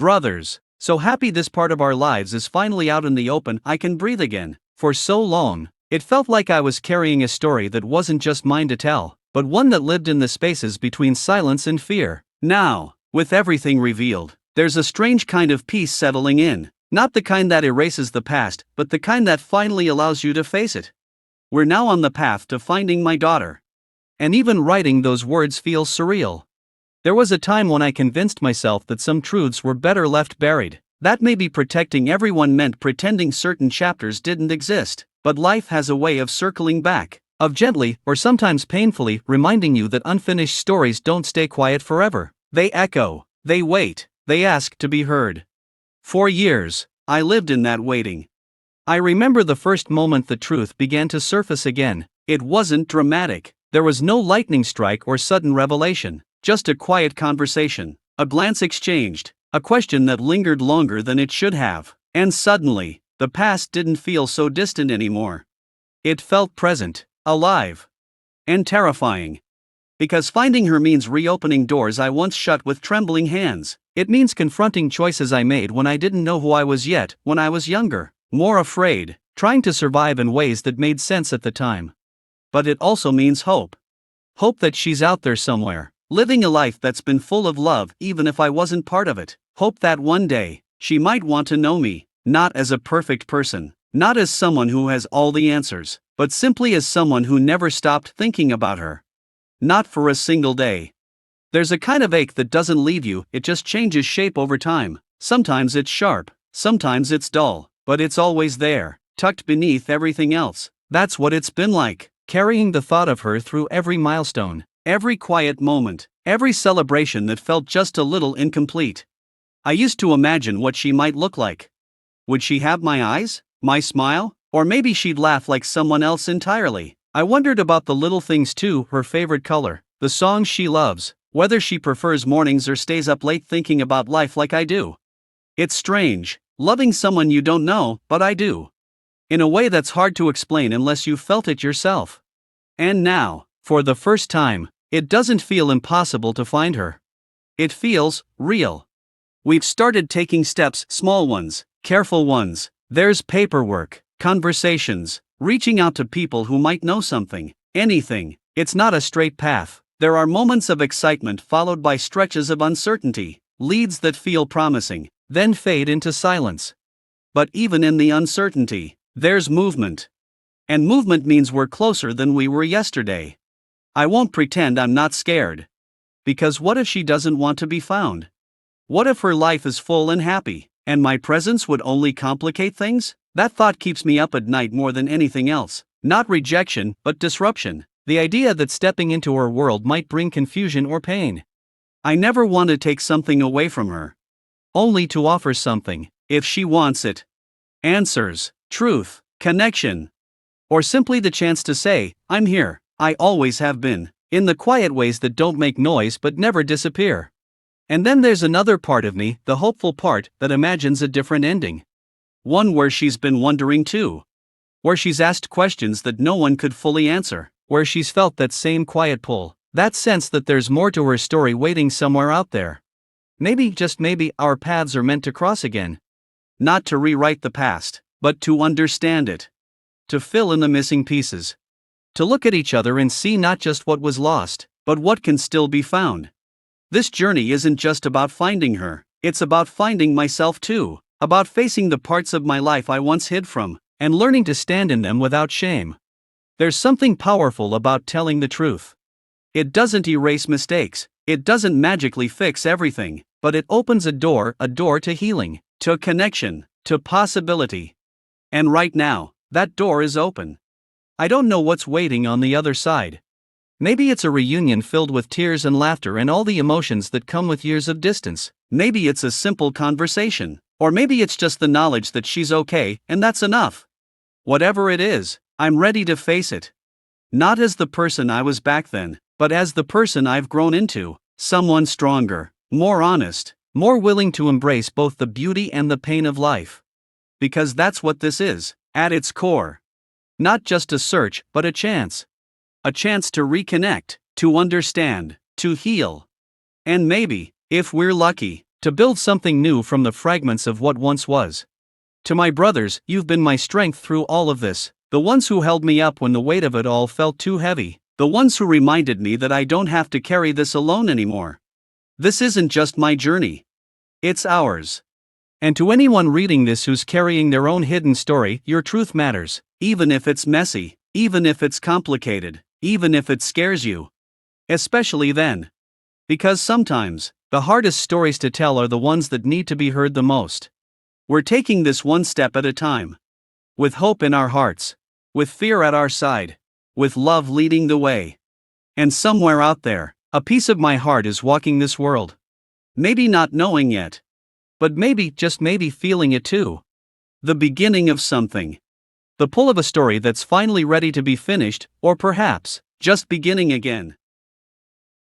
Brothers, so happy this part of our lives is finally out in the open. I can breathe again. For so long, it felt like I was carrying a story that wasn't just mine to tell, but one that lived in the spaces between silence and fear. Now, with everything revealed, there's a strange kind of peace settling in. Not the kind that erases the past, but the kind that finally allows you to face it. We're now on the path to finding my daughter. And even writing those words feels surreal. There was a time when I convinced myself that some truths were better left buried. That maybe protecting everyone meant pretending certain chapters didn't exist. But life has a way of circling back, of gently, or sometimes painfully, reminding you that unfinished stories don't stay quiet forever. They echo, they wait, they ask to be heard. For years, I lived in that waiting. I remember the first moment the truth began to surface again. It wasn't dramatic. There was no lightning strike or sudden revelation. Just a quiet conversation, a glance exchanged, a question that lingered longer than it should have. And suddenly, the past didn't feel so distant anymore. It felt present, alive, and terrifying. Because finding her means reopening doors I once shut with trembling hands. It means confronting choices I made when I didn't know who I was yet, when I was younger, more afraid, trying to survive in ways that made sense at the time. But it also means hope. Hope that she's out there somewhere, living a life that's been full of love even if I wasn't part of it. Hope that one day, she might want to know me, not as a perfect person, not as someone who has all the answers, but simply as someone who never stopped thinking about her. Not for a single day. There's a kind of ache that doesn't leave you, it just changes shape over time. Sometimes it's sharp, sometimes it's dull, but it's always there, tucked beneath everything else. That's what it's been like, carrying the thought of her through every milestone. Every quiet moment, every celebration that felt just a little incomplete. I used to imagine what she might look like. Would she have my eyes, my smile, or maybe she'd laugh like someone else entirely? I wondered about the little things too, her favorite color, the songs she loves, whether she prefers mornings or stays up late thinking about life like I do. It's strange, loving someone you don't know, but I do. In a way that's hard to explain unless you've felt it yourself. And now, for the first time, it doesn't feel impossible to find her. It feels real. We've started taking steps, small ones, careful ones. There's paperwork, conversations, reaching out to people who might know something, anything. It's not a straight path. There are moments of excitement followed by stretches of uncertainty, leads that feel promising, then fade into silence. But even in the uncertainty, there's movement. And movement means we're closer than we were yesterday. I won't pretend I'm not scared. Because what if she doesn't want to be found? What if her life is full and happy, and my presence would only complicate things? That thought keeps me up at night more than anything else. Not rejection, but disruption. The idea that stepping into her world might bring confusion or pain. I never want to take something away from her. Only to offer something, if she wants it. Answers, truth, connection. Or simply the chance to say, I'm here. I always have been, in the quiet ways that don't make noise but never disappear. And then there's another part of me, the hopeful part, that imagines a different ending. One where she's been wondering too. Where she's asked questions that no one could fully answer. Where she's felt that same quiet pull, that sense that there's more to her story waiting somewhere out there. Maybe, just maybe, our paths are meant to cross again. Not to rewrite the past, but to understand it. To fill in the missing pieces. To look at each other and see not just what was lost, but what can still be found. This journey isn't just about finding her, it's about finding myself too, about facing the parts of my life I once hid from, and learning to stand in them without shame. There's something powerful about telling the truth. It doesn't erase mistakes, it doesn't magically fix everything, but it opens a door to healing, to connection, to possibility. And right now, that door is open. I don't know what's waiting on the other side. Maybe it's a reunion filled with tears and laughter and all the emotions that come with years of distance. Maybe it's a simple conversation. Or maybe it's just the knowledge that she's okay, and that's enough. Whatever it is, I'm ready to face it. Not as the person I was back then, but as the person I've grown into. Someone stronger, more honest, more willing to embrace both the beauty and the pain of life. Because that's what this is, at its core. Not just a search, but a chance. A chance to reconnect, to understand, to heal. And maybe, if we're lucky, To build something new from the fragments of what once was. To my brothers, you've been my strength through all of this, the ones who held me up when the weight of it all felt too heavy, the ones who reminded me that I don't have to carry this alone anymore. This isn't just my journey. It's ours. And to anyone reading this who's carrying their own hidden story, your truth matters, even if it's messy, even if it's complicated, even if it scares you. Especially then. Because sometimes, the hardest stories to tell are the ones that need to be heard the most. We're taking this one step at a time. With hope in our hearts. With fear at our side. With love leading the way. And somewhere out there, a piece of my heart is walking this world. Maybe not knowing yet. But maybe, just maybe, feeling it too. The beginning of something. The pull of a story that's finally ready to be finished, or perhaps, just beginning again.